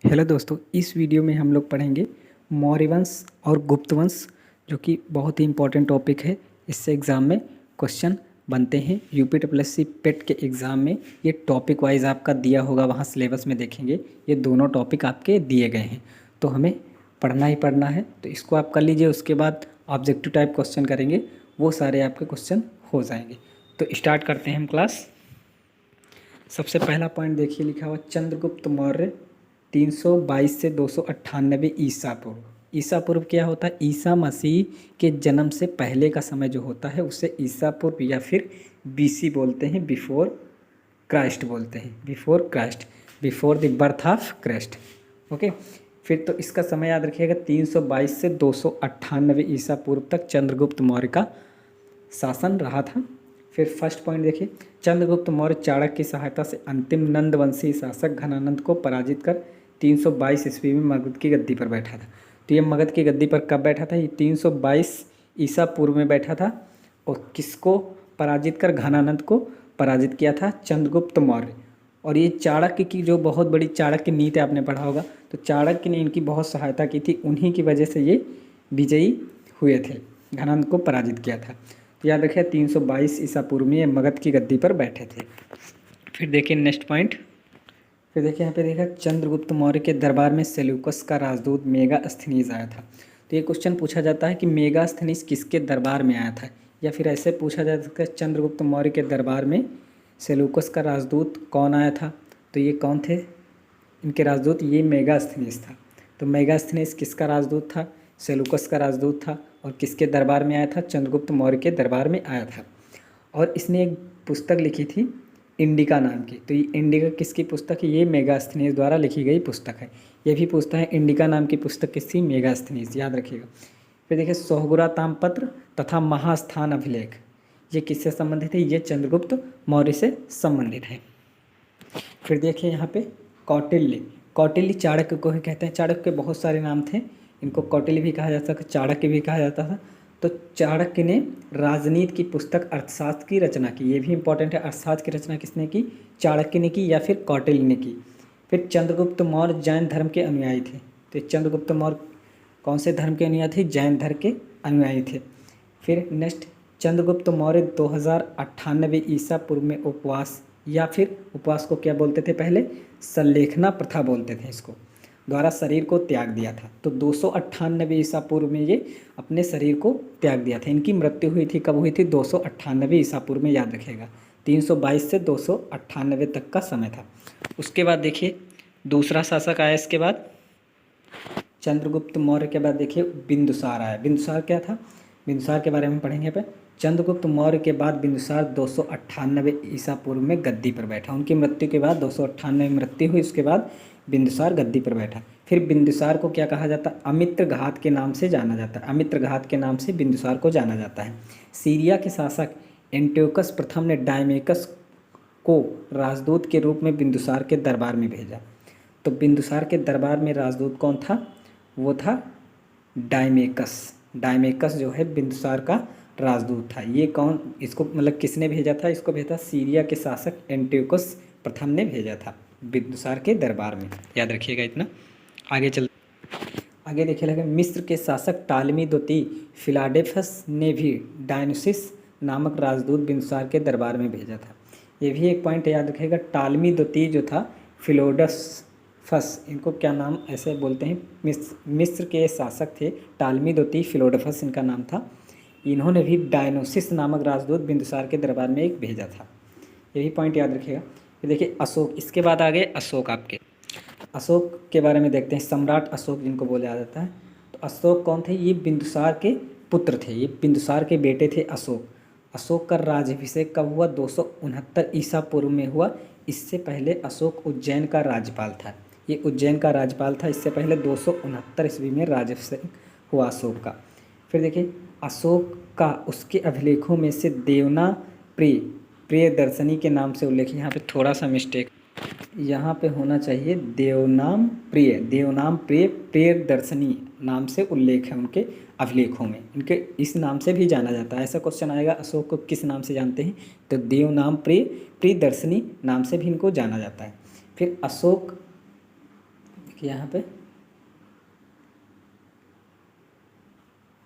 Hello दोस्तों, इस video में हम लोग पढ़ेंगे मौर्य वंश और गुप्त वंश, जो कि बहुत ही इंपॉर्टेंट टॉपिक है। इससे एग्ज़ाम में क्वेश्चन बनते हैं। यूपी ट्रिपल पेट के एग्ज़ाम में ये टॉपिक वाइज आपका दिया होगा, वहाँ सिलेबस में देखेंगे ये दोनों टॉपिक आपके दिए गए हैं, तो हमें पढ़ना ही पढ़ना है। तो इसको आप कर लीजिए, उसके बाद ऑब्जेक्टिव टाइप क्वेश्चन करेंगे, वो सारे आपके क्वेश्चन हो जाएंगे। तो स्टार्ट करते हैं हम क्लास। सबसे पहला पॉइंट देखिए, लिखा हुआ चंद्रगुप्त मौर्य 322 से 298 ईसा पूर्व। ईसा पूर्व क्या होता है? ईसा मसीह के जन्म से पहले का समय जो होता है उसे ईसा पूर्व या फिर बीसी बोलते हैं, बिफोर क्राइस्ट बोलते हैं, before Christ, before the birth of Christ. Okay, फिर तो इसका समय याद रखिएगा, 322 से 298 ईसा पूर्व तक चंद्रगुप्त मौर्य का शासन रहा था। फिर फर्स्ट पॉइंट देखिए, चंद्रगुप्त मौर्य चाणक्य की सहायता से अंतिम नंदवंशी शासक घनानंद को पराजित कर 322 ईस्वी में मगध की गद्दी पर बैठा था। तो ये मगध की गद्दी पर कब बैठा था? ये 322 ईसा पूर्व में बैठा था। और किसको पराजित कर? घनानंद को पराजित किया था चंद्रगुप्त मौर्य। और ये चाणक्य की जो बहुत बड़ी चाणक्य नीति आपने पढ़ा होगा, तो चाणक्य ने इनकी बहुत सहायता की थी, उन्हीं की वजह से ये विजयी हुए थे, घनानंद को पराजित किया था। तो याद रखिए 322 ईसा पूर्व में ये मगध की गद्दी पर बैठे थे। फिर देखिए नेक्स्ट पॉइंट, फिर देखिए यहाँ पे देखा, चंद्रगुप्त मौर्य के दरबार में सेल्यूकस का राजदूत मेगास्थनीज आया था। तो ये क्वेश्चन पूछा जाता है कि मेगास्थनीज किसके दरबार में आया था, या फिर ऐसे पूछा जा सकता है चंद्रगुप्त मौर्य के दरबार में सेल्यूकस का राजदूत कौन आया था। तो ये कौन थे इनके राजदूत? ये मेगास्थनीज था। तो मेगास्थनीज किसका राजदूत था? सेल्यूकस का राजदूत था। और किसके दरबार में आया था? चंद्रगुप्त मौर्य के दरबार में आया था। और इसने एक पुस्तक लिखी थी इंडिका नाम की। तो ये इंडिका किसकी पुस्तक है? ये मेगास्थनीज द्वारा लिखी गई पुस्तक है। ये भी पूछता है इंडिका नाम की पुस्तक किसकी? मेगास्थनीज, याद रखिएगा। फिर देखिए सोहगुरा ताम्रपत्र तथा महास्थान अभिलेख, ये किससे संबंधित है? ये चंद्रगुप्त मौर्य से संबंधित है। फिर देखिए यहाँ पे कौटिल्य, कौटिल्य चाणक्य को ही कहते हैं। चाणक्य के बहुत सारे नाम थे, इनको कौटिल्य भी कहा जाता था, चाणक्य भी कहा जाता था। तो चाणक्य ने राजनीति की पुस्तक अर्थशास्त्र की रचना की। ये भी इंपॉर्टेंट है, अर्थशास्त्र की रचना किसने की? चाणक्य ने की या फिर कौटिल्य ने की। फिर चंद्रगुप्त मौर्य जैन धर्म के अनुयायी थे। तो चंद्रगुप्त मौर्य कौन से धर्म के अनुयायी थे? जैन धर्म के अनुयायी थे। फिर नेक्स्ट, चंद्रगुप्त मौर्य 2098 ईसा पूर्व में उपवास, या फिर उपवास को क्या बोलते थे पहले? संलेखना प्रथा बोलते थे इसको, द्वारा शरीर को त्याग दिया था। तो 298 ईसा पूर्व में ये अपने शरीर को त्याग दिया था। इनकी मृत्यु हुई थी, कब हुई थी? 298 ईसा पूर्व में, याद रखिएगा। 322 से 298 तक का समय था। उसके बाद देखिए दूसरा शासक आया इसके बाद, चंद्रगुप्त मौर्य के बाद देखिए बिंदुसार आया। बिंदुसार क्या था? बिंदुसार के बारे में पढ़ेंगे पे। चंद्रगुप्त मौर्य के बाद बिंदुसार 298 ईसा पूर्व में गद्दी पर बैठा। उनकी मृत्यु के बाद 298 में मृत्यु हुई, उसके बाद बिंदुसार गद्दी पर बैठा। फिर बिंदुसार को क्या कहा जाता है? अमित्र घात के नाम से जाना जाता है। अमित्र घात के नाम से बिंदुसार को जाना जाता है। सीरिया के शासक एंटियोकस प्रथम ने डायमेकस को राजदूत के रूप में बिंदुसार के दरबार में भेजा। तो बिंदुसार के दरबार में राजदूत कौन था? वो था डायमेकस। डायमेकस जो है बिंदुसार का राजदूत था। ये कौन, इसको मतलब किसने भेजा था? इसको भेजा सीरिया के शासक एंटियोकस प्रथम ने भेजा था बिंदुसार के दरबार में, याद रखिएगा इतना। आगे देखिए लगे, मिस्र के शासक टालमी द्वितीय फिलाडेल्फस ने भी डायनुसिस नामक राजदूत बिंदुसार के दरबार में भेजा था। ये भी एक पॉइंट याद रखिएगा। टालमी द्वितीय जो था फिलोडस फस, इनको क्या नाम ऐसे बोलते हैं? मिस्र के शासक थे टालमी द्वितीय फिलोडफस इनका नाम था। इन्होंने भी डायनोसिस नामक राजदूत बिंदुसार के दरबार में एक भेजा था। यही पॉइंट याद रखिएगा। फिर देखिए अशोक, इसके बाद आ गए अशोक। आपके अशोक के बारे में देखते हैं, सम्राट अशोक जिनको बोला जाता है। तो अशोक कौन थे? ये बिंदुसार के पुत्र थे, ये बिंदुसार के बेटे थे अशोक। अशोक का राज्याभिषेक कब हुआ? 269 ईसा पूर्व में हुआ। इससे पहले अशोक उज्जैन का राज्यपाल था। ये उज्जैन का राज्यपाल था, इससे पहले 269 ईस्वी में राज्याभिषेक हुआ अशोक का। फिर देखिए अशोक का उसके अभिलेखों में से देवना प्रिय प्रियदर्शनी के नाम से उल्लेख, यहाँ पे थोड़ा सा मिस्टेक, यहाँ पे होना चाहिए देवनाम प्रिय प्रियदर्शनी नाम से उल्लेख है उनके अभिलेखों में। इनके इस नाम से भी जाना जाता है। ऐसा क्वेश्चन आएगा अशोक को किस नाम से जानते हैं? तो देवनाम प्रियदर्शनी नाम से भी इनको जाना जाता है। फिर अशोक देखिए यहाँ पे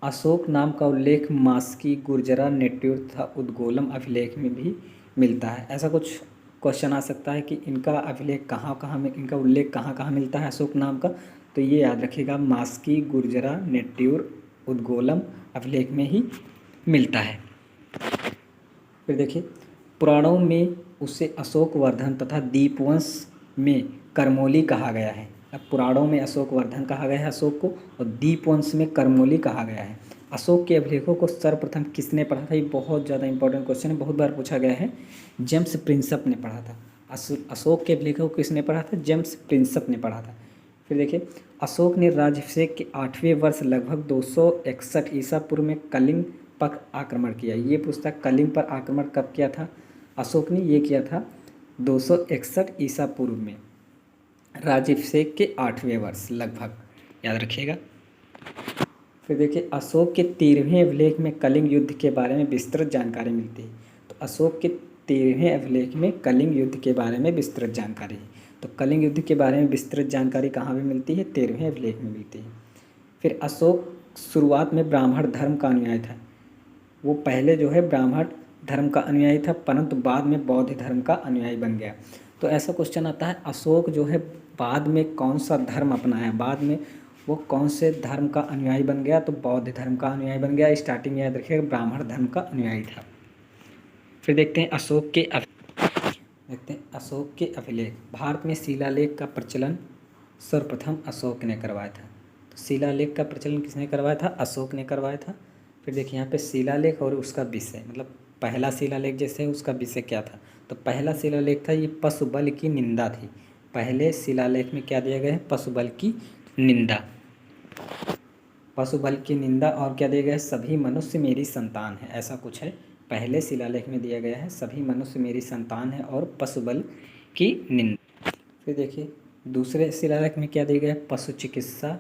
अशोक नाम का उल्लेख मास्की, गुर्जरा, नेट्यूर तथा उद्गोलम अभिलेख में भी मिलता है। ऐसा कुछ क्वेश्चन आ सकता है कि इनका अभिलेख कहाँ कहाँ में, इनका उल्लेख कहाँ कहाँ मिलता है अशोक नाम का, तो ये याद रखिएगा मास्की, गुर्जरा, नेट्यूर, उद्गोलम अभिलेख में ही मिलता है। फिर देखिए पुराणों में उसे अशोक वर्धन तथा दीपवंश में करमोली कहा गया है। अब पुराणों में अशोक वर्धन कहा गया है अशोक को, और दीपवंश में करमोली कहा गया है। अशोक के अभिलेखों को सर्वप्रथम किसने पढ़ा था, ये बहुत ज़्यादा इंपॉर्टेंट क्वेश्चन है, बहुत बार पूछा गया है। जेम्स प्रिंसप ने पढ़ा था। अशोक के अभिलेखों को किसने पढ़ा था, जेम्स प्रिंसप ने पढ़ा था। फिर देखिए अशोक ने राज्याभिषेक के 8वें वर्ष लगभग 261 ईसा पूर्व में कलिंग पर आक्रमण किया। ये पूछता कलिंग पर आक्रमण कब किया था अशोक ने, ये किया था 261 ईसा पूर्व में, राज्याभिषेक के 8वें वर्ष लगभग, याद रखिएगा। फिर देखिए अशोक के 13वें अभिलेख में कलिंग युद्ध के बारे में विस्तृत जानकारी मिलती है। तो अशोक के 13वें अभिलेख में कलिंग युद्ध के बारे में विस्तृत जानकारी है। तो कलिंग युद्ध के बारे में विस्तृत जानकारी कहाँ पे मिलती है, 13वें अभिलेख में मिलती है। फिर अशोक शुरुआत में ब्राह्मण धर्म का अनुयायी था। वो पहले जो है ब्राह्मण धर्म का अनुयायी था, परंतु बाद में बौद्ध धर्म का अनुयायी बन गया। तो ऐसा क्वेश्चन आता है अशोक जो है बाद में कौन सा धर्म अपनाया, बाद में वो कौन से धर्म का अनुयायी बन गया, तो बौद्ध धर्म का अनुयायी बन गया। स्टार्टिंग में याद रखिएगा ब्राह्मण धर्म का अनुयायी था। फिर देखते हैं अशोक के अभिलेख। भारत में शिलालेख का प्रचलन सर्वप्रथम अशोक ने करवाया था। तो शिलालेख का प्रचलन किसने करवाया था, अशोक ने करवाया था। फिर देखिए यहाँ पे शिलालेख और उसका विषय, मतलब पहला शिलालेख जैसे है उसका विषय क्या था, तो पहला शिलालेख था ये पशु बल की निंदा थी। पहले शिलालेख में क्या दिया गया है, पशु बल की निंदा, पशु बल की निंदा, और क्या दिया गया है, सभी मनुष्य मेरी संतान है, ऐसा कुछ है। पहले शिलालेख में दिया गया है सभी मनुष्य मेरी संतान है और पशु बल की निंदा। फिर देखिए दूसरे शिलालेख में क्या दिया गया है, पशु चिकित्सा,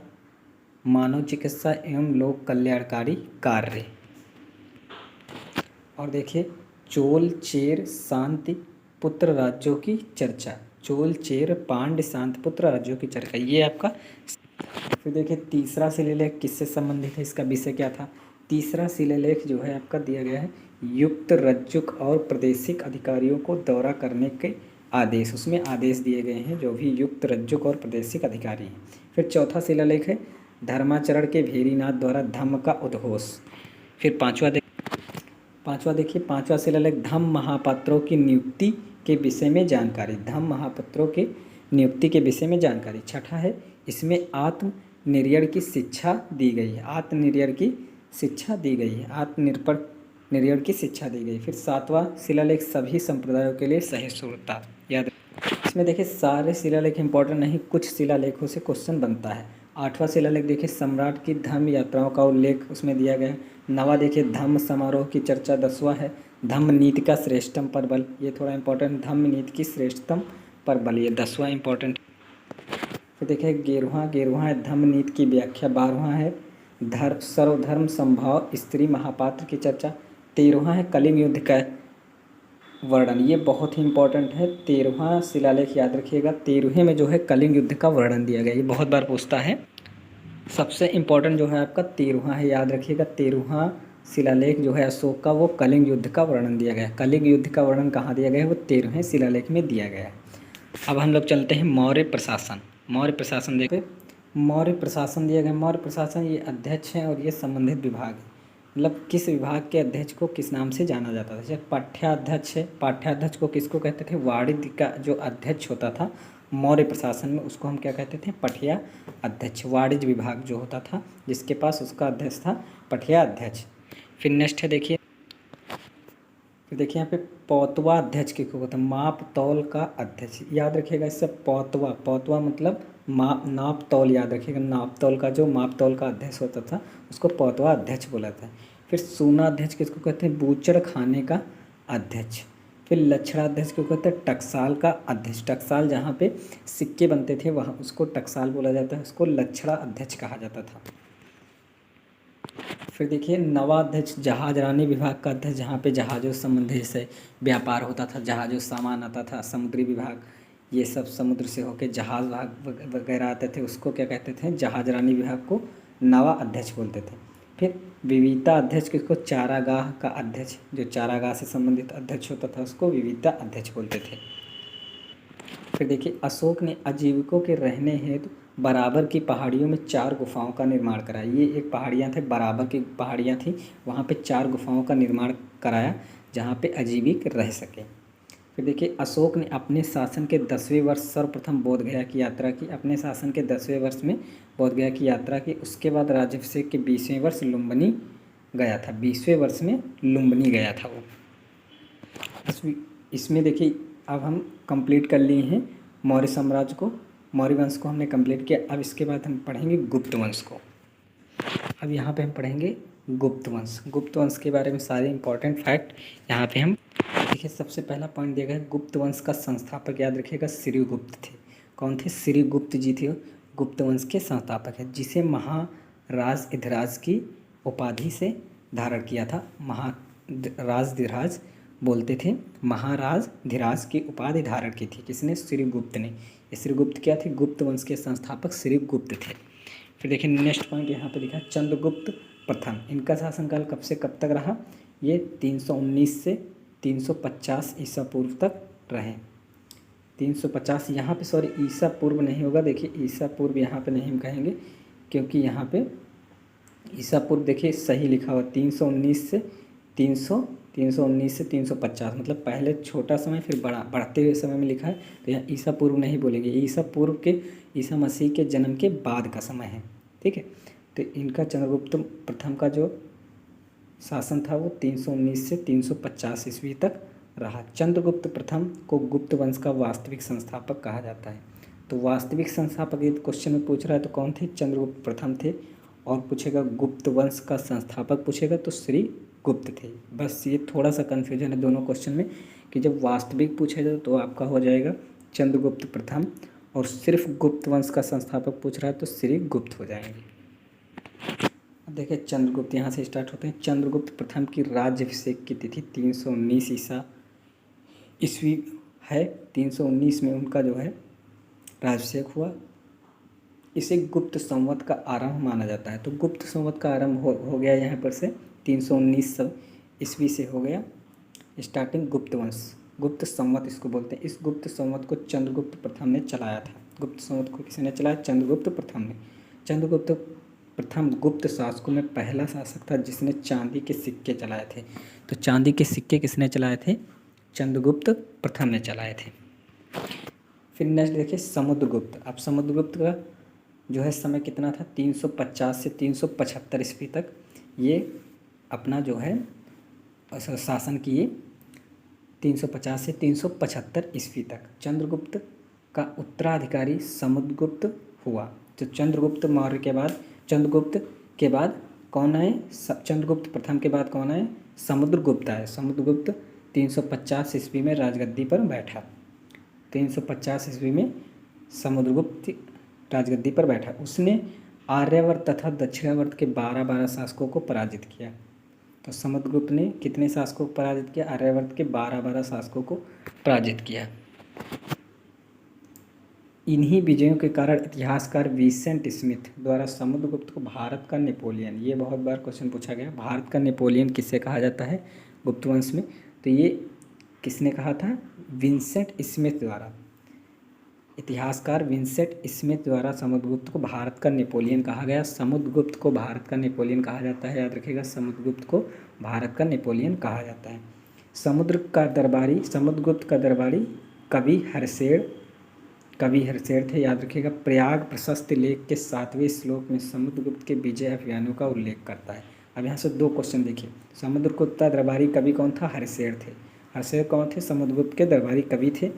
मानव चिकित्सा एवं लोक कल्याणकारी कार्य। और देखिए चोल चेर शांति पुत्र राज्यों की चर्चा, चोल चेर पांड्य शांति पुत्र राज्यों की चर्चा, ये आपका। फिर देखिए तीसरा शिलालेख किससे संबंधित है, इसका विषय क्या था। तीसरा शिलालेख जो है आपका दिया गया है युक्त रज्जुक और प्रादेशिक अधिकारियों को दौरा करने के आदेश, उसमें आदेश दिए गए हैं जो भी युक्त रज्जुक और प्रादेशिक अधिकारी हैं। फिर चौथा शिलालेख है धर्माचरण के भेरीनाथ द्वारा धम्म का उद्घोष। फिर पांचवा शिलालेख धम्म महापात्रों की नियुक्ति के विषय में जानकारी, धम्म महापात्रों के नियुक्ति के विषय में जानकारी। छठा है इसमें आत्मनिर्भर की शिक्षा दी गई है, आत्मनिर्भर की शिक्षा दी गई है, आत्मनिर्भर की शिक्षा दी गई। फिर सातवां शिलालेख सभी संप्रदायों के लिए सहिष्णुता, याद। इसमें देखिए सारे शिलालेख इंपॉर्टेंट नहीं, कुछ शिलालेखों से क्वेश्चन बनता है। आठवां शिलालेख देखिए सम्राट की धम्म यात्राओं का उल्लेख उसमें दिया गया है। नवा देखिए धम्म समारोह की चर्चा। 10वां है धम्म नीति का श्रेष्ठतम परबल, ये थोड़ा इंपॉर्टेंट, धम्म नीति की श्रेष्ठतम परबल, ये 10वां इंपॉर्टेंट। फिर देखिए 11वां है धम्म नीति की व्याख्या। 12वां है सर्वधर्म संभाव स्त्री महापात्र की चर्चा। 13वां है कलिंग युद्ध का वर्णन, ये बहुत ही इंपॉर्टेंट है। 13वां शिलालेख याद रखिएगा, 13वें में जो है कलिंग युद्ध का वर्णन दिया गया, ये बहुत बार पूछता है। सबसे इम्पोर्टेंट जो है आपका 13वां है, याद रखिएगा। 13वां शिलालेख जो है अशोक का, वो कलिंग युद्ध का वर्णन दिया गया है। कलिंग युद्ध का वर्णन कहाँ दिया गया है, वो 13वें शिलालेख में दिया गया है। अब हम लोग चलते हैं मौर्य प्रशासन। मौर्य प्रशासन देखते, मौर्य प्रशासन दिया गया। मौर्य प्रशासन ये अध्यक्ष हैं और ये संबंधित विभाग है, मतलब किस विभाग के अध्यक्ष को किस नाम से जाना जाता था। जैसे पाठ्याध्यक्ष है, पाठ्याध्यक्ष को किसको कहते थे, वाणिज्य का जो अध्यक्ष होता था मौर्य प्रशासन में, उसको हम क्या कहते थे, पठिया अध्यक्ष। वाणिज्य विभाग जो होता था जिसके पास, उसका अध्यक्ष था पठिया अध्यक्ष। फिर नेक्स्ट है देखिए, फिर देखिए यहाँ पे पौतवा अध्यक्ष किसको कहते हैं, माप तौल का अध्यक्ष, याद रखिएगा। इससे पौतवा, पौतवा मतलब नाप तौल, याद रखिएगा। नाप तौल का जो माप तौल का अध्यक्ष होता था उसको पौतवा अध्यक्ष बोला था। फिर सूना अध्यक्ष किसको कहते हैं, बूचड़ खाने का अध्यक्ष। फिर लक्षणा अध्यक्ष को कहते हैं टकसाल का अध्यक्ष। टकसाल जहाँ पे सिक्के बनते थे वहाँ उसको टकसाल बोला जाता है, उसको लक्षणा अध्यक्ष कहा जाता था। फिर देखिए नवा अध्यक्ष जहाजरानी विभाग का अध्यक्ष, जहाँ पे जहाज़ों से संबंधित से व्यापार होता था, जहाज़ों से सामान आता था, समुद्री विभाग, ये सब समुद्र से होके जहाज़ वगैरह आते थे, उसको क्या कहते थे, जहाज रानी विभाग को नवा अध्यक्ष बोलते थे। फिर विविधता अध्यक्ष किसको, चारागाह का अध्यक्ष, जो चारागाह से संबंधित अध्यक्ष होता था उसको विविधता अध्यक्ष बोलते थे। फिर देखिए, अशोक ने आजीविकों के रहने हेतु बराबर की पहाड़ियों में 4 गुफाओं का निर्माण कराया। ये एक पहाड़ियाँ थे, बराबर की पहाड़ियाँ थी, वहाँ पे 4 गुफाओं का निर्माण कराया जहाँ पे आजीविक रह सके। फिर देखिए, अशोक ने अपने शासन के 10वें वर्ष सर्वप्रथम बोध गया की यात्रा की। अपने शासन के 10वें वर्ष में बोध गया की यात्रा की। उसके बाद राज्याभिषेक के 20वें वर्ष लुम्बिनी गया था। 20वें वर्ष में लुम्बिनी गया था वो। इसमें देखिए, अब हम कंप्लीट कर लिए हैं मौर्य साम्राज्य को, मौर्य वंश को हमने कंप्लीट किया। अब इसके बाद हम पढ़ेंगे गुप्त वंश को। अब यहाँ पे हम पढ़ेंगे गुप्त वंश। गुप्त वंश के बारे में सारे इंपॉर्टेंट फैक्ट यहाँ पे हम देखिए। सबसे पहला पॉइंट दिया गया है, गुप्त वंश का संस्थापक याद रखिएगा श्रीगुप्त थे। कौन थे, श्रीगुप्त जी थे, गुप्त वंश के संस्थापक है, जिसे महाराज की उपाधि से धारण किया था। महाराज बोलते थे, महाराज धीराज की उपाधि धारण की थी किसने, श्रीगुप्त ने। श्रीगुप्त क्या थे, गुप्त वंश के संस्थापक श्रीगुप्त थे। फिर देखिए नेक्स्ट पॉइंट यहाँ पे लिखा चंद्रगुप्त प्रथम। इनका शासनकाल कब से कब तक रहा, ये 319 से 350 ईसा पूर्व तक रहे। 350 यहाँ पे, सॉरी ईसा पूर्व नहीं होगा, देखिए ईसा पूर्व यहाँ पे नहीं हम कहेंगे, क्योंकि यहाँ पे ईसा पूर्व देखिए सही लिखा हुआ 319 से 350, मतलब पहले छोटा समय फिर बड़ा, बढ़ते हुए समय में लिखा है, तो यहाँ ईसा पूर्व नहीं बोलेंगे। ईसा पूर्व के ईसा मसीह के जन्म के बाद का समय है, ठीक है। तो इनका चंद्रगुप्त प्रथम का जो शासन था वो 319 से 350 ईस्वी तक रहा। चंद्रगुप्त प्रथम को गुप्त वंश का वास्तविक संस्थापक कहा जाता है। तो वास्तविक संस्थापक यदि क्वेश्चन में पूछ रहा है तो कौन थे, चंद्रगुप्त प्रथम थे। और पूछेगा गुप्त वंश का संस्थापक पूछेगा तो श्री गुप्त थे। बस ये थोड़ा सा कन्फ्यूजन है दोनों क्वेश्चन में कि जब वास्तविक पूछेगा तो आपका हो जाएगा चंद्रगुप्त प्रथम, और सिर्फ गुप्त वंश का संस्थापक पूछ रहा है तो श्री गुप्त हो जाएंगे। अब देखिए चंद्रगुप्त यहाँ से स्टार्ट होते हैं। चंद्रगुप्त प्रथम की राज्याभिषेक की तिथि 319 ईस्वी है। 319 में उनका जो है राज्याभिषेक हुआ। इसे गुप्त संवत का आरंभ माना जाता है। तो गुप्त संवत का आरंभ हो गया यहाँ पर से 319 ईस्वी से हो गया स्टार्टिंग गुप्त वंश। गुप्त संवत इसको बोलते हैं। इस गुप्त संवत को चंद्रगुप्त प्रथम ने चलाया था। गुप्त संवत को किसने चलाया, चंद्रगुप्त प्रथम ने। चंद्रगुप्त प्रथम गुप्त शासकों में पहला शासक था जिसने चांदी के सिक्के चलाए थे। तो चांदी के सिक्के किसने चलाए थे, चंद्रगुप्त प्रथम ने चलाए थे। फिर नेक्स्ट देखिए समुद्रगुप्त। अब समुद्रगुप्त का जो है समय कितना था, 350 से 375 ईस्वी तक ये अपना जो है शासन किए। 350 से 375 ईस्वी तक चंद्रगुप्त का उत्तराधिकारी समुद्रगुप्त हुआ। तो चंद्रगुप्त मौर्य के बाद, चंद्रगुप्त के बाद कौन आए, चंद्रगुप्त प्रथम के बाद कौन आए, समुद्रगुप्त आए। समुद्रगुप्त 350 ईस्वी में राजगद्दी पर बैठा। 350 ईस्वी में समुद्रगुप्त राजगद्दी पर बैठा। उसने आर्यावर्त तथा दक्षिणावर्त के 12 शासकों को पराजित किया। तो समुद्रगुप्त ने कितने शासकों को पराजित किया, आर्यावर्त के 12 शासकों को पराजित किया। इन्हीं विजयों के कारण इतिहासकार विंसेंट स्मिथ द्वारा समुद्रगुप्त को भारत का नेपोलियन, ये बहुत बार क्वेश्चन पूछा गया, भारत का नेपोलियन किससे कहा जाता है गुप्त वंश में, तो ये किसने कहा था, विंसेंट स्मिथ द्वारा। इतिहासकार विंसेंट स्मिथ द्वारा समुद्रगुप्त को भारत का नेपोलियन कहा गया। समुद्रगुप्त को भारत का नेपोलियन कहा जाता है, याद रखिएगा, समुद्रगुप्त को भारत का नेपोलियन कहा जाता है। समुद्रगुप्त का दरबारी कवि हरशेर थे, याद रखिएगा। प्रयाग प्रशस्ति लेख के 7वें श्लोक में समुद्रगुप्त के विजय अभियानों का उल्लेख करता है। अब यहाँ से 2 क्वेश्चन देखिए। समुद्रगुप्त का दरबारी कवि कौन था, हरशेर थे। हरशेर कौन थे, समुद्रगुप्त के दरबारी कवि थे।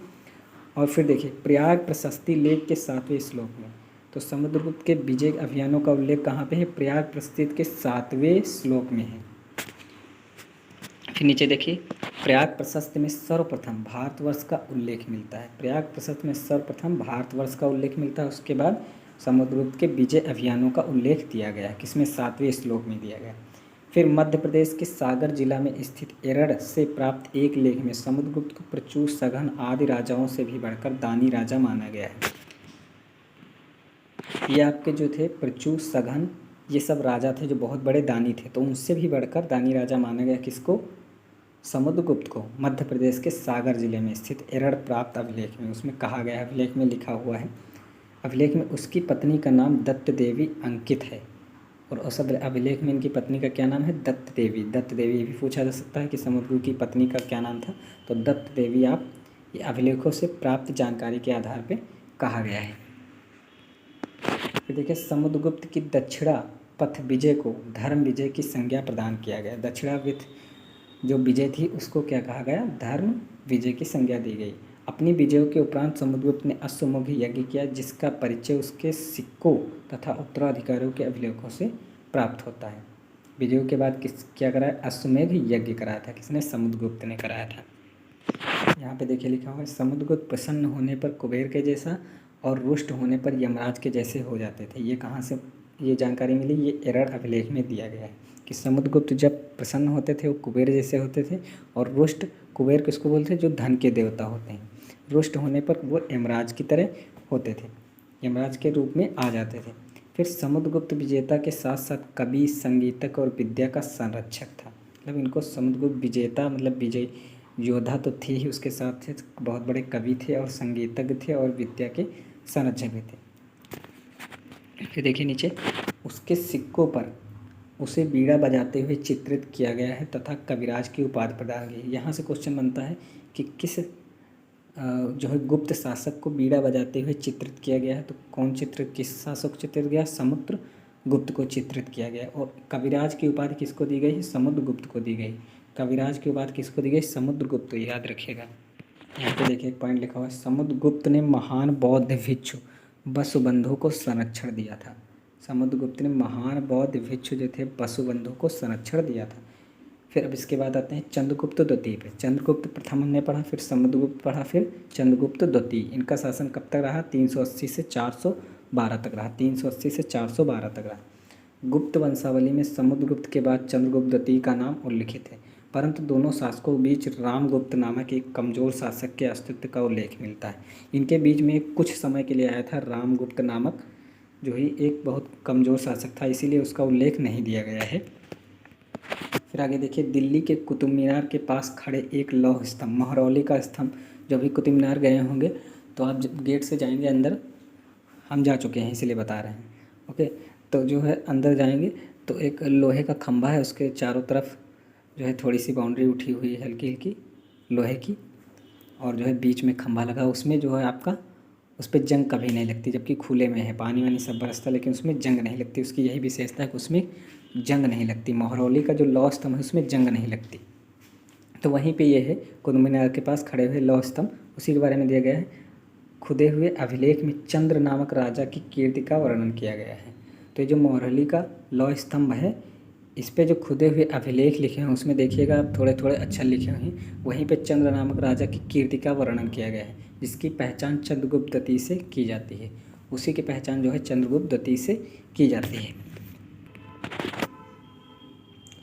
और फिर देखिए प्रयाग प्रशस्ति लेख के 7वें श्लोक में, तो समुद्रगुप्त के विजय अभियानों का उल्लेख कहाँ पे है, प्रयाग प्रशस्ति के 7वें श्लोक में है। फिर नीचे देखिए प्रयाग प्रशस्ति में सर्वप्रथम भारतवर्ष का उल्लेख मिलता है। प्रयाग प्रशस्ति में सर्वप्रथम भारतवर्ष का उल्लेख मिलता है। उसके बाद समुद्रगुप्त के विजय अभियानों का उल्लेख दिया गया है, किसमें, 7वें श्लोक में दिया गया। फिर मध्य प्रदेश के सागर जिला में स्थित एरड़ से प्राप्त एक लेख में समुद्रगुप्त को प्रचुर, सघन आदि राजाओं से भी बढ़कर दानी राजा माना गया है। ये आपके जो थे प्रचुर, सघन, ये सब राजा थे जो बहुत बड़े दानी थे, तो उनसे भी बढ़कर दानी राजा माना गया किसको? समुद्रगुप्त को। मध्य प्रदेश के सागर जिले में स्थित एरड़ प्राप्त अभिलेख में उसमें कहा गया है, अभिलेख में लिखा हुआ है, अभिलेख में उसकी पत्नी का नाम दत्त देवी अंकित है। और उस अभिलेख में इनकी पत्नी का क्या नाम है? दत्त देवी। दत्त देवी ये भी पूछा जा सकता है कि समुद्रगुप्त की पत्नी का क्या नाम था, तो दत्त देवी आप ये अभिलेखों से प्राप्त जानकारी के आधार पर कहा गया है। फिर देखिए, समुद्रगुप्त की दक्षिणा पथ विजय को धर्म विजय की संज्ञा प्रदान किया गया। दक्षिणा विथ जो विजय थी उसको क्या कहा गया? धर्म विजय की संज्ञा दी गई। अपनी विजयों के उपरांत समुद्रगुप्त ने अश्वमेध यज्ञ किया, जिसका परिचय उसके सिक्कों तथा उत्तराधिकारियों के अभिलेखों से प्राप्त होता है। विजयों के बाद क्या कराया? अश्वमेध यज्ञ कराया था। किसने? समुद्रगुप्त ने कराया था। यहाँ पे देखिए लिखा हुआ है, समुद्रगुप्त प्रसन्न होने पर कुबेर के जैसा और रुष्ट होने पर यमराज के जैसे हो जाते थे। ये कहाँ से ये जानकारी मिली? ये एरड़ अभिलेख में दिया गया है कि समुद्रगुप्त जब प्रसन्न होते थे वो कुबेर जैसे होते थे, और रुष्ट, कुबेर किसको बोलते हैं? जो धन के देवता होते हैं। रुष्ट होने पर वो यमराज की तरह होते थे, यमराज के रूप में आ जाते थे। फिर समुद्रगुप्त विजेता के साथ साथ कवि, संगीतक और विद्या का संरक्षक था। मतलब इनको समुद्रगुप्त विजेता मतलब विजय योद्धा तो थे ही, उसके साथ थे बहुत बड़े कवि थे और संगीतज्ञ थे और विद्या के संरक्षक भी थे। फिर देखिए नीचे, उसके सिक्कों पर उसे बीड़ा बजाते हुए चित्रित किया गया है तथा कविराज की उपाधि प्रदान की है। यहाँ से क्वेश्चन बनता है कि किस जो है गुप्त शासक को बीड़ा बजाते हुए चित्रित किया गया है, तो कौन चित्रित, किस शासक को चित्रित किया? समुद्रगुप्त को चित्रित किया गया। और कविराज की उपाधि किसको दी गई है? समुद्रगुप्त को दी गई। कविराज की उपाधि किसको दी गई? समुद्रगुप्त, याद रखिएगा। यहाँ पे देखिए एक पॉइंट लिखा हुआ है, समुद्रगुप्त ने महान बौद्ध भिक्षु वसुबंधु को संरक्षण दिया था। समुद्रगुप्त ने महान बौद्ध भिक्षु जो थे वसुबंधु को संरक्षण दिया था। फिर अब इसके बाद आते हैं चंद्रगुप्त द्वितीय पे। चंद्रगुप्त प्रथम हमने पढ़ा, फिर समुद्रगुप्त पढ़ा, फिर चंद्रगुप्त द्वितीय। इनका शासन कब तक रहा? 380 से 412 तक रहा। 380 से 412 तक रहा। गुप्त वंशावली में समुद्रगुप्त के बाद चंद्रगुप्त द्वितीय का नाम उल्लिखित है, परंतु दोनों शासकों के बीच रामगुप्त नामक एक कमजोर शासक के अस्तित्व का उल्लेख मिलता है। इनके बीच में कुछ समय के लिए आया था रामगुप्त नामक, जो ही एक बहुत कमज़ोर शासक था, इसीलिए उसका उल्लेख नहीं दिया गया है। फिर आगे देखिए, दिल्ली के कुतुब मीनार के पास खड़े एक लौह स्तंभ, महरौली का स्तंभ। जब भी कुतुब मीनार गए होंगे तो आप जब गेट से जाएंगे अंदर, हम जा चुके हैं इसलिए बता रहे हैं, ओके। तो जो है अंदर जाएंगे तो एक लोहे का खंभा है, उसके चारों तरफ जो है थोड़ी सी बाउंड्री उठी हुई है हल्की हल्की लोहे की, और जो है बीच में खंभा लगा, उसमें जो है आपका उस पर जंग कभी नहीं लगती, जबकि खुले में है, पानी वानी सब बरसता, लेकिन उसमें जंग नहीं लगती। उसकी यही विशेषता है कि उसमें जंग नहीं लगती। महरौली का जो लौह स्तंभ है उसमें जंग नहीं लगती। तो वहीं पे ये है कुतुब मीनार के पास खड़े हुए लौह स्तंभ, उसी के बारे में दिया गया है। खुदे हुए अभिलेख में चंद्र नामक राजा की कीर्ति का वर्णन किया गया है। तो ये जो महरौली का लौह स्तंभ है, इस पे जो खुदे हुए अभिलेख लिखे हैं उसमें देखिएगा आप थोड़े थोड़े अक्षर लिखे हुए हैं, वहीं पे चंद्र नामक राजा की कीर्ति का वर्णन किया गया है, जिसकी पहचान चंद्रगुप्त द्वितीय से की जाती है। उसी की पहचान जो है चंद्रगुप्त द्वितीय से की जाती है।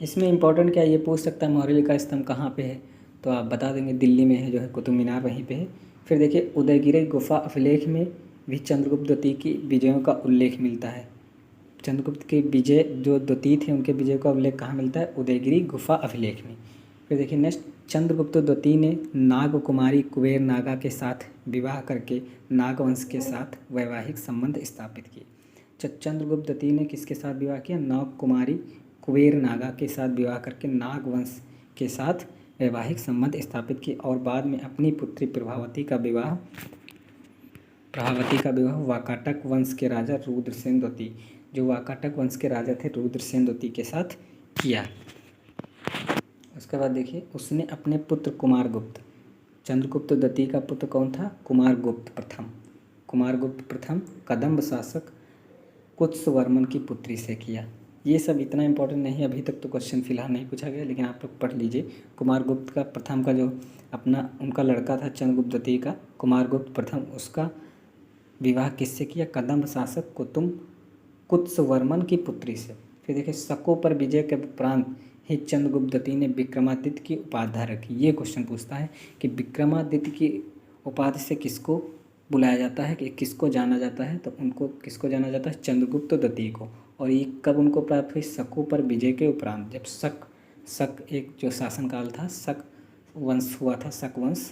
इसमें इम्पोर्टेंट क्या ये पूछ सकता है, महरौली का स्तंभ कहाँ पे है, तो आप बता देंगे दिल्ली में है, जो है कुतुब मीनार वहीं पे है। फिर देखिए, उदयगिरी गुफा अभिलेख में भी चंद्रगुप्त द्वितीय की विजयों का उल्लेख मिलता है। चंद्रगुप्त के विजय जो द्वितीय थे उनके विजय का उल्लेख कहाँ मिलता है? उदयगिरी गुफा अभिलेख में। फिर देखिए नेक्स्ट, चंद्रगुप्त द्वितीय ने नाग कुमारी कुबेर नागा के साथ विवाह करके नागवंश के साथ वैवाहिक संबंध स्थापित किए। चंद्रगुप्त द्वितीय ने किसके साथ विवाह किया? नाग कुमारी कुबेर नागा के साथ विवाह करके नागवंश के साथ वैवाहिक संबंध स्थापित किए, और बाद में अपनी पुत्री प्रभावती का विवाह वाकाटक वंश के राजा रुद्रसेन द्वितीय, जो वाकाटक वंश के राजा थे रुद्रसेन द्वितीय के साथ किया। उसके बाद देखिए, उसने अपने पुत्र कुमारगुप्त, चंद्रगुप्त द्वितीय का पुत्र कौन था? कुमारगुप्त प्रथम कदम्ब शासक कुत्सवर्मन की पुत्री से किया। ये सब इतना इंपॉर्टेंट नहीं है, अभी तक तो क्वेश्चन फिलहाल नहीं पूछा गया, लेकिन आप लोग पढ़ लीजिए। कुमारगुप्त का प्रथम का जो अपना उनका लड़का था चंद्रगुप्त द्वितीय का, कुमारगुप्त प्रथम, उसका विवाह किससे किया? कदम्ब शासक कुत्सवर्मन की पुत्री से। फिर देखिए शकों पर विजय के उपरांत ही चंद्रगुप्त द्वितीय ने विक्रमादित्य की उपाधि रखी। ये क्वेश्चन पूछता है कि विक्रमादित्य की उपाधि से किसको बुलाया जाता है, कि किसको जाना जाता है, तो उनको किसको जाना जाता है, चंद्रगुप्त द्वितीय को। और ये कब उनको प्राप्त हुई, शकों पर विजय के उपरांत, जब शक एक जो शासनकाल था, शक वंश हुआ था, शक वंश,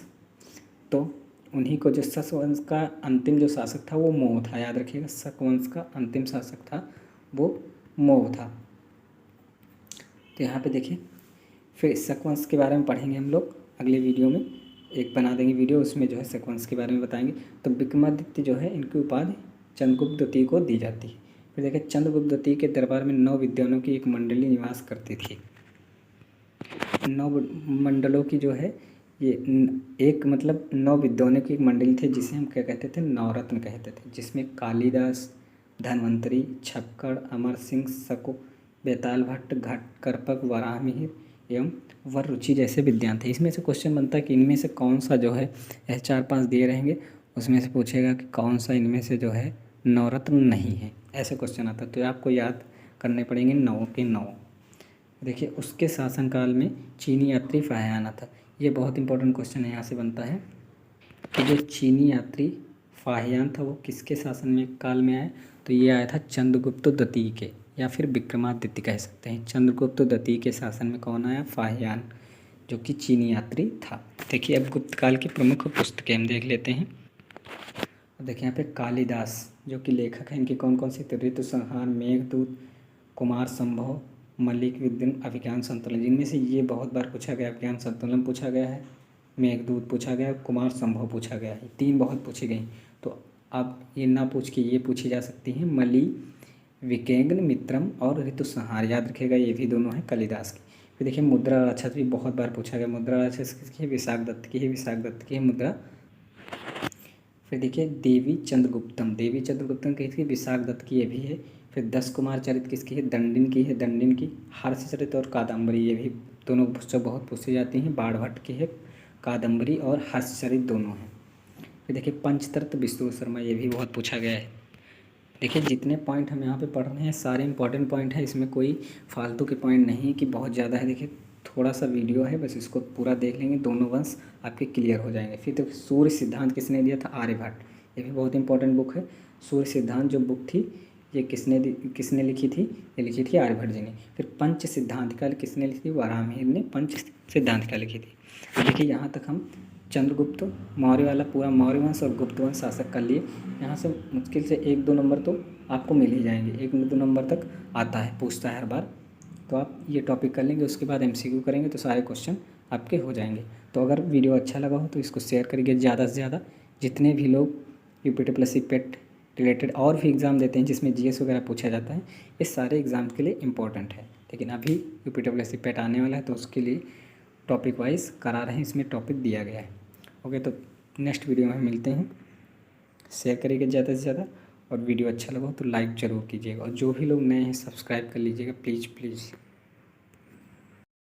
तो उन्हीं को जो शक वंश का अंतिम जो शासक था वो मोह था। याद रखिएगा, शक वंश का अंतिम शासक था वो मोह था। तो यहाँ पे देखिए, फिर शक वंश के बारे में पढ़ेंगे हम लोग अगले वीडियो में, एक बना देंगे वीडियो, उसमें जो है शक वंश के बारे में बताएंगे। तो विक्रमादित्य जो है इनकी उपाधि चंद्रगुप्त द्वितीय को दी जाती है। फिर देखिए, चंद्रगुप्त द्वितीय के दरबार में 9 विद्वानों की एक मंडली निवास करती थी। 9 मंडलों की जो है ये एक मतलब 9 विद्वानों की एक मंडली थी, जिसे हम क्या कहते थे, नवरत्न कहते थे, जिसमें कालिदास, धन्वंतरी, छक्कड़, अमर सिंह, शको, बेताल भट्ट, घटकरपक, वराहमिहिर एवं वररुचि जैसे विद्वान थे। इसमें से क्वेश्चन बनता है कि इनमें से कौन सा जो है, यह 4-5 दिए रहेंगे, उसमें से पूछेगा कि कौन सा इनमें से जो है नवरत्न नहीं है, ऐसे क्वेश्चन आता है। तो आपको याद करने पड़ेंगे 9 के 9। देखिए, उसके शासनकाल में चीनी यात्री फाहियान था। ये बहुत इंपॉर्टेंट क्वेश्चन है, यहाँ से बनता है कि जो चीनी यात्री फाहियान था वो किसके शासन में काल में आया, तो ये आया था चंद्रगुप्त द्वितीय के, या फिर विक्रमादित्य कह सकते हैं। चंद्रगुप्त द्वितीय के शासन में कौन आया, फाहियान, जो कि चीनी यात्री था। देखिए, अब गुप्त काल की प्रमुख पुस्तकें हम देख लेते हैं। देखिए यहाँ पे कालिदास जो कि लेखक हैं, इनकी कौन कौन सी, तो ऋतुसंहार, मेघदूत, कुमार संभव, मल्लिक विद्यन, अभिज्ञान संतुलन। जिनमें से ये बहुत बार पूछा गया, अभिज्ञान संतुलन पूछा गया है, मेघदूत पूछा गया है, कुमार संभव पूछा गया है, 3 बहुत पूछी गई। तो अब ये ना पूछ के ये पूछी जा सकती हैं, मलि विकेंग्न मित्रम और ऋतुसंहार, याद रखिएगा, ये भी दोनों हैं कालिदास की। फिर देखिए, मुद्रा राक्षस भी बहुत बार पूछा गया। मुद्रा राक्षस किसकी है, विशाख दत्त की है, विशाख दत्त की है मुद्रा। फिर देखिए, देवी चंद्रगुप्तम किसकी, विशाख दत्त की, ये भी है। फिर 10 कुमार चरित किसकी है, दंडिन की है, दंडिन की। हर्ष चरित और कादम्बरी, ये भी दोनों सब बहुत पूछी जाती हैं, बाणभट्ट की है कादम्बरी, और हर्ष चरित दोनों हैं। फिर देखिए, पंचतत्व विष्णु शर्मा, ये भी बहुत पूछा गया है। देखिए, जितने पॉइंट हम यहाँ पे पढ़ रहे हैं सारे इंपॉर्टेंट पॉइंट है, इसमें कोई फालतू के पॉइंट नहीं कि बहुत ज़्यादा है। देखिए, थोड़ा सा वीडियो है, बस इसको पूरा देख लेंगे, दोनों वंश आपके क्लियर हो जाएंगे। फिर तो सूर्य सिद्धांत किसने दिया था, आर्यभट्ट, ये भी बहुत इंपॉर्टेंट बुक है। सूर्य सिद्धांत जो बुक थी ये किसने लिखी थी, ये लिखी थी आर्यभट्ट जी ने। फिर पंच सिद्धांतिका किसने लिखी थी, वराहमिहिर ने पंच सिद्धांतिका लिखी थी। तो देखिए, यहाँ तक हम चंद्रगुप्त मौर्य वाला पूरा मौर्य वंश और गुप्त वंश शासक कर लिए। यहाँ से मुश्किल से 1-2 नंबर तो आपको मिल ही जाएंगे, 1-2 नंबर तक आता है, पूछता है हर बार। तो आप ये टॉपिक कर लेंगे, उसके बाद MCQ करेंगे तो सारे क्वेश्चन आपके हो जाएंगे। तो अगर वीडियो अच्छा लगा हो तो इसको शेयर करिए ज़्यादा से ज़्यादा। जितने भी लोग UPSSC पेट रिलेटेड और भी एग्ज़ाम देते हैं जिसमें GS वगैरह पूछा जाता है, ये सारे एग्ज़ाम के लिए इम्पोर्टेंट है। लेकिन अभी UPSSC पेट आने वाला है तो उसके लिए टॉपिक वाइज करा रहे हैं, इसमें टॉपिक दिया गया है। ओके, तो नेक्स्ट वीडियो में मिलते हैं। शेयर करिएगा ज़्यादा से ज़्यादा, और वीडियो अच्छा लगा तो लाइक ज़रूर कीजिएगा, और जो भी लोग नए हैं सब्सक्राइब कर लीजिएगा, प्लीज़ प्लीज़।